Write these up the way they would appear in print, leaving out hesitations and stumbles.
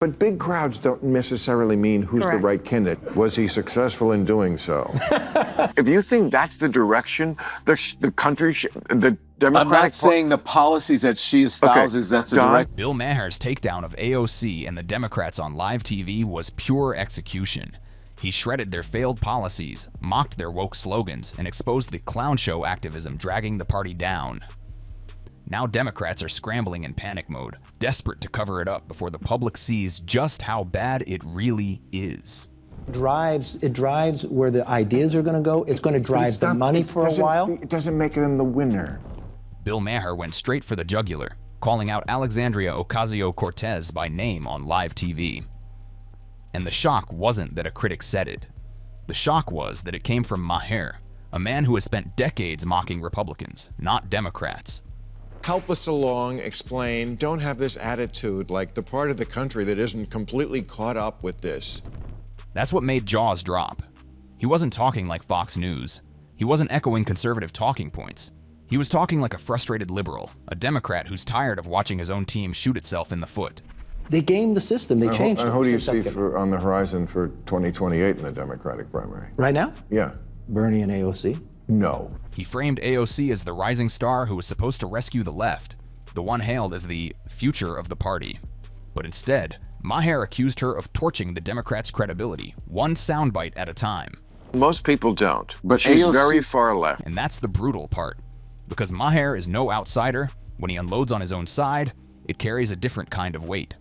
But big crowds don't necessarily mean who's the right candidate. Was he successful in doing so? If you think that's the direction the country, the Democratic I'm not saying the policies that she espouses, that's the direct. Bill Maher's takedown of AOC and the Democrats on live TV was pure execution. He shredded their failed policies, mocked their woke slogans, and exposed the clown show activism dragging the party down. Now Democrats are scrambling in panic mode, desperate to cover it up before the public sees just how bad it really is. It drives where the ideas are going to go. It's going to drive the money for a while. It doesn't make them the winner. Bill Maher went straight for the jugular, calling out Alexandria Ocasio-Cortez by name on live TV. And the shock wasn't that a critic said it. The shock was that it came from Maher, a man who has spent decades mocking Republicans, not Democrats. Help us along, explain, don't have this attitude like the part of the country that isn't completely caught up with this. That's what made jaws drop. He wasn't talking like Fox News. He wasn't echoing conservative talking points. He was talking like a frustrated liberal, a Democrat who's tired of watching his own team shoot itself in the foot. They gamed the system. They changed it. And who do you see on the horizon for 2028 in the Democratic primary? Right now? Yeah. Bernie and AOC? No. He framed AOC as the rising star who was supposed to rescue the left, the one hailed as the future of the party. But instead, Maher accused her of torching the Democrats' credibility, one soundbite at a time. Most people don't, but she's very far left. And that's the brutal part. Because Maher is no outsider, when he unloads on his own side, it carries a different kind of weight.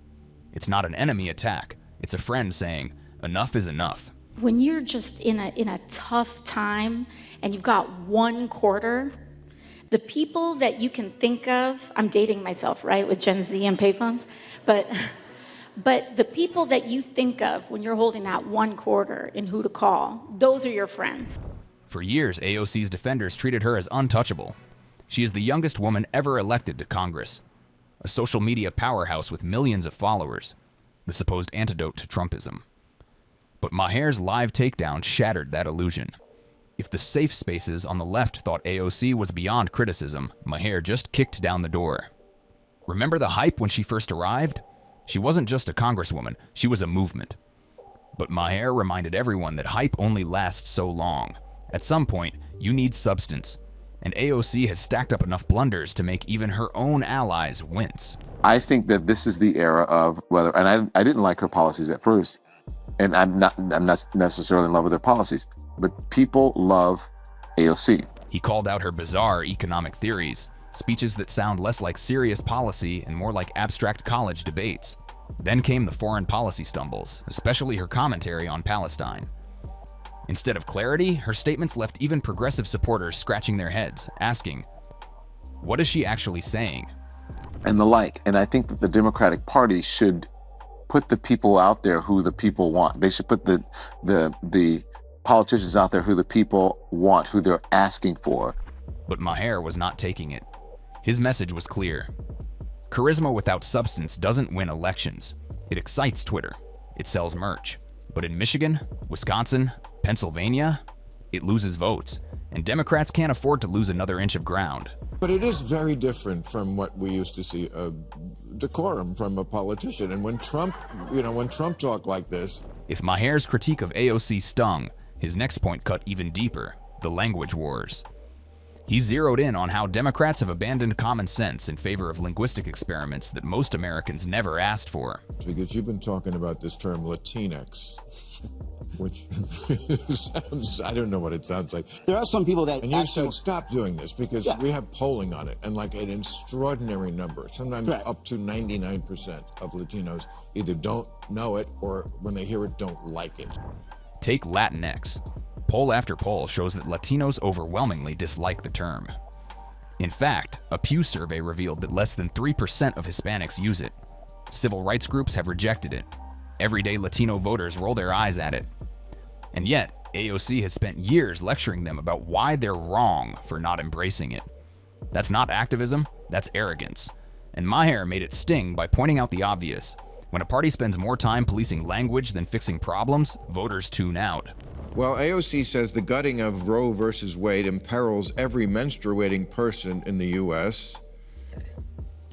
It's not an enemy attack. It's a friend saying, enough is enough. When you're just in a tough time and you've got one quarter, the people that you can think of, I'm dating myself, right, with Gen Z and payphones, but the people that you think of when you're holding that one quarter in who to call, those are your friends. For years, AOC's defenders treated her as untouchable. She is the youngest woman ever elected to Congress, a social media powerhouse with millions of followers, the supposed antidote to Trumpism. But Maher's live takedown shattered that illusion. If the safe spaces on the left thought AOC was beyond criticism, Maher just kicked down the door. Remember the hype when she first arrived? She wasn't just a congresswoman, she was a movement. But Maher reminded everyone that hype only lasts so long. At some point, you need substance. And AOC has stacked up enough blunders to make even her own allies wince. I think that this is the era of whether, and I didn't like her policies at first, and I'm not necessarily in love with her policies, but people love AOC. He called out her bizarre economic theories, speeches that sound less like serious policy and more like abstract college debates. Then came the foreign policy stumbles, especially her commentary on Palestine. Instead of clarity, her statements left even progressive supporters scratching their heads, asking, what is she actually saying? And the like. And I think that the Democratic Party should put the people out there who the people want. They should put the politicians out there who the people want, who they're asking for. But Maher was not taking it. His message was clear. Charisma without substance doesn't win elections. It excites Twitter. It sells merch. But in Michigan, Wisconsin, Pennsylvania, it loses votes. And Democrats can't afford to lose another inch of ground. But it is very different from what we used to see, decorum from a politician. And when Trump talked like this. If Maher's critique of AOC stung, his next point cut even deeper, the language wars. He zeroed in on how Democrats have abandoned common sense in favor of linguistic experiments that most Americans never asked for. Because you've been talking about this term Latinx, which sounds, I don't know what it sounds like. There are some people that... And you said stop doing this because we have polling on it, and like an extraordinary number, sometimes up to 99% of Latinos either don't know it or when they hear it don't like it. Take Latinx. Poll after poll shows that Latinos overwhelmingly dislike the term. In fact, a Pew survey revealed that less than 3% of Hispanics use it. Civil rights groups have rejected it. Everyday Latino voters roll their eyes at it. And yet, AOC has spent years lecturing them about why they're wrong for not embracing it. That's not activism, that's arrogance. And Maher made it sting by pointing out the obvious. When a party spends more time policing language than fixing problems, voters tune out. Well, AOC says the gutting of Roe versus Wade imperils every menstruating person in the U.S.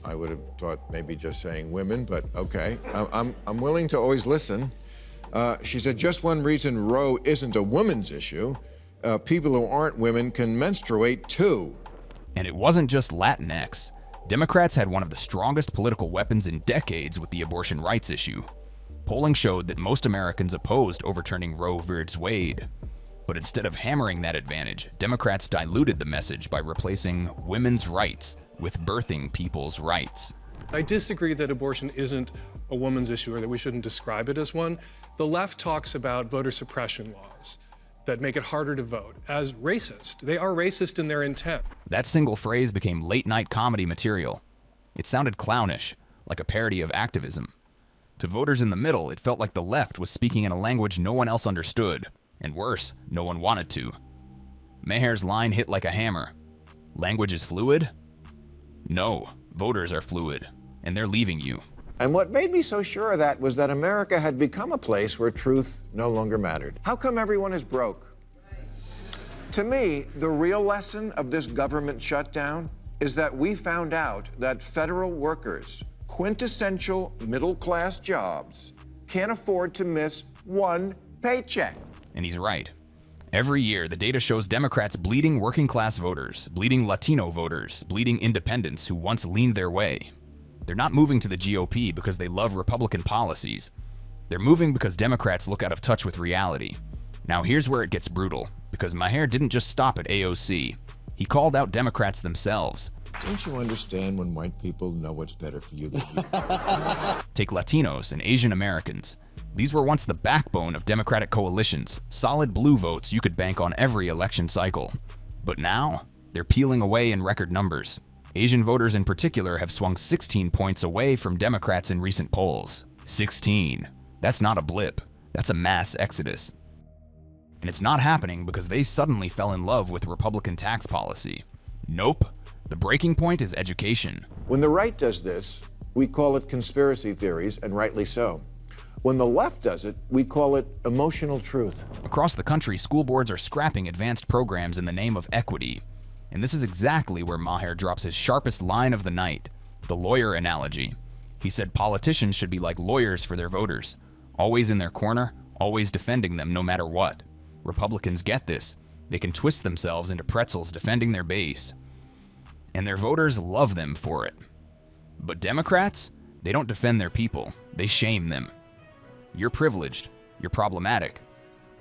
I would have thought maybe just saying women, but okay. I'm willing to always listen. She said, just one reason Roe isn't a woman's issue. People who aren't women can menstruate too. And it wasn't just Latinx. Democrats had one of the strongest political weapons in decades with the abortion rights issue. Polling showed that most Americans opposed overturning Roe v. Wade. But instead of hammering that advantage, Democrats diluted the message by replacing women's rights with birthing people's rights. I disagree that abortion isn't a woman's issue or that we shouldn't describe it as one. The left talks about voter suppression laws that make it harder to vote as racist. They are racist in their intent. That single phrase became late-night comedy material. It sounded clownish, like a parody of activism. To voters in the middle, it felt like the left was speaking in a language no one else understood, and worse, no one wanted to. Maher's line hit like a hammer. Language is fluid? No, voters are fluid, and they're leaving you. And what made me so sure of that was that America had become a place where truth no longer mattered. How come everyone is broke? To me, the real lesson of this government shutdown is that we found out that federal workers, quintessential middle-class jobs, can't afford to miss one paycheck. And he's right. Every year, the data shows Democrats bleeding working-class voters, bleeding Latino voters, bleeding independents who once leaned their way. They're not moving to the GOP because they love Republican policies. They're moving because Democrats look out of touch with reality. Now here's where it gets brutal, because Maher didn't just stop at AOC. He called out Democrats themselves. Don't you understand when white people know what's better for you than you? Take Latinos and Asian Americans. These were once the backbone of Democratic coalitions, solid blue votes you could bank on every election cycle. But now, they're peeling away in record numbers. Asian voters in particular have swung 16 points away from Democrats in recent polls. 16. That's not a blip. That's a mass exodus. And it's not happening because they suddenly fell in love with Republican tax policy. Nope. The breaking point is education. When the right does this, we call it conspiracy theories, and rightly so. When the left does it, we call it emotional truth. Across the country, school boards are scrapping advanced programs in the name of equity. And this is exactly where Maher drops his sharpest line of the night, the lawyer analogy. He said politicians should be like lawyers for their voters, always in their corner, always defending them no matter what. Republicans get this. They can twist themselves into pretzels defending their base. And their voters love them for it. But Democrats, they don't defend their people. They shame them. You're privileged. You're problematic.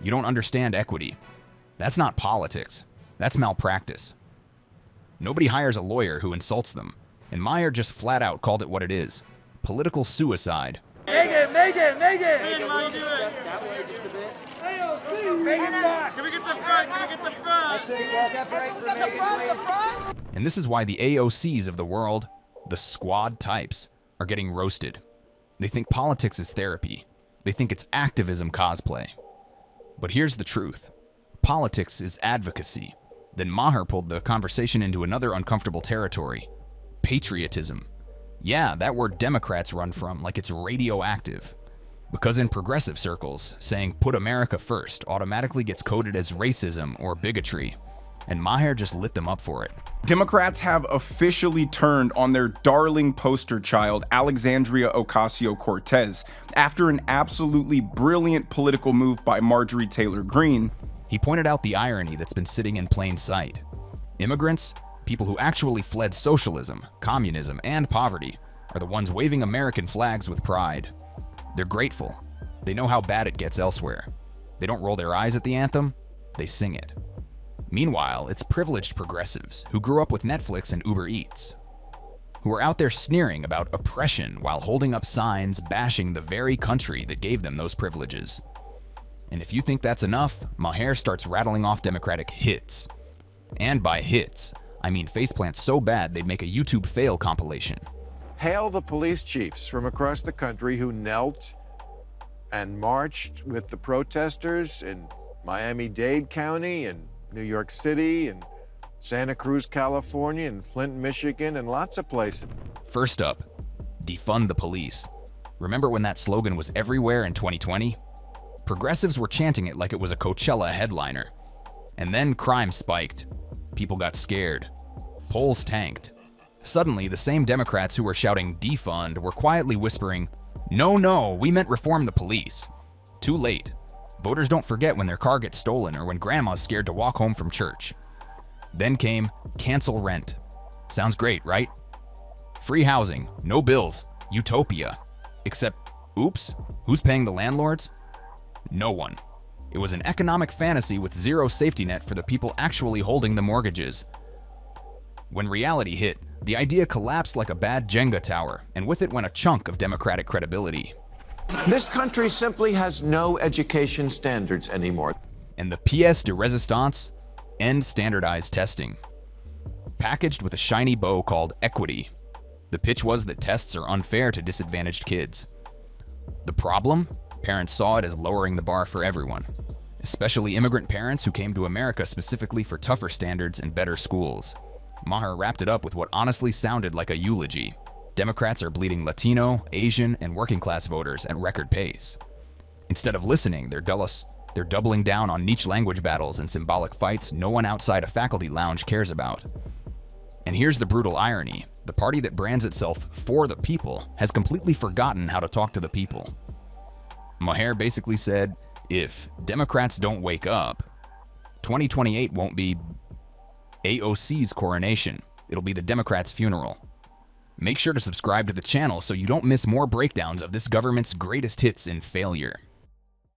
You don't understand equity. That's not politics. That's malpractice. Nobody hires a lawyer who insults them, and Maher just flat out called it what it is: political suicide. Megan! How you doing? AOC! Megan back! Can we get the front? And this is why the AOCs of the world, the squad types, are getting roasted. They think politics is therapy. They think it's activism cosplay. But here's the truth. Politics is advocacy. Then Maher pulled the conversation into another uncomfortable territory: patriotism. Yeah, that word Democrats run from like it's radioactive. Because in progressive circles, saying "put America first" automatically gets coded as racism or bigotry. And Maher just lit them up for it. Democrats have officially turned on their darling poster child, Alexandria Ocasio-Cortez, after an absolutely brilliant political move by Marjorie Taylor Greene. He pointed out the irony that's been sitting in plain sight. Immigrants, people who actually fled socialism, communism, and poverty, are the ones waving American flags with pride. They're grateful. They know how bad it gets elsewhere. They don't roll their eyes at the anthem, they sing it. Meanwhile, it's privileged progressives who grew up with Netflix and Uber Eats, who are out there sneering about oppression while holding up signs bashing the very country that gave them those privileges. And if you think that's enough, Maher starts rattling off Democratic hits. And by hits, I mean faceplants so bad they'd make a YouTube fail compilation. Hail the police chiefs from across the country who knelt and marched with the protesters in Miami-Dade County and New York City and Santa Cruz, California, and Flint, Michigan, and lots of places. First up, defund the police. Remember when that slogan was everywhere in 2020? Progressives were chanting it like it was a Coachella headliner. And then crime spiked. People got scared. Polls tanked. Suddenly, the same Democrats who were shouting defund were quietly whispering, "No, no, we meant reform the police." Too late. Voters don't forget when their car gets stolen or when grandma's scared to walk home from church. Then came cancel rent. Sounds great, right? Free housing, no bills, utopia. Except, oops, who's paying the landlords? No one. It was an economic fantasy with zero safety net for the people actually holding the mortgages. When reality hit, the idea collapsed like a bad Jenga tower, and with it went a chunk of Democratic credibility. This country simply has no education standards anymore. And the pièce de résistance? End standardized testing. Packaged with a shiny bow called equity, the pitch was that tests are unfair to disadvantaged kids. The problem? Parents saw it as lowering the bar for everyone, especially immigrant parents who came to America specifically for tougher standards and better schools. Maher wrapped it up with what honestly sounded like a eulogy. Democrats are bleeding Latino, Asian, and working-class voters at record pace. Instead of listening, they're doubling down on niche language battles and symbolic fights no one outside a faculty lounge cares about. And here's the brutal irony. The party that brands itself for the people has completely forgotten how to talk to the people. Maher basically said, if Democrats don't wake up, 2028 won't be AOC's coronation. It'll be the Democrats' funeral. Make sure to subscribe to the channel so you don't miss more breakdowns of this government's greatest hits and failure.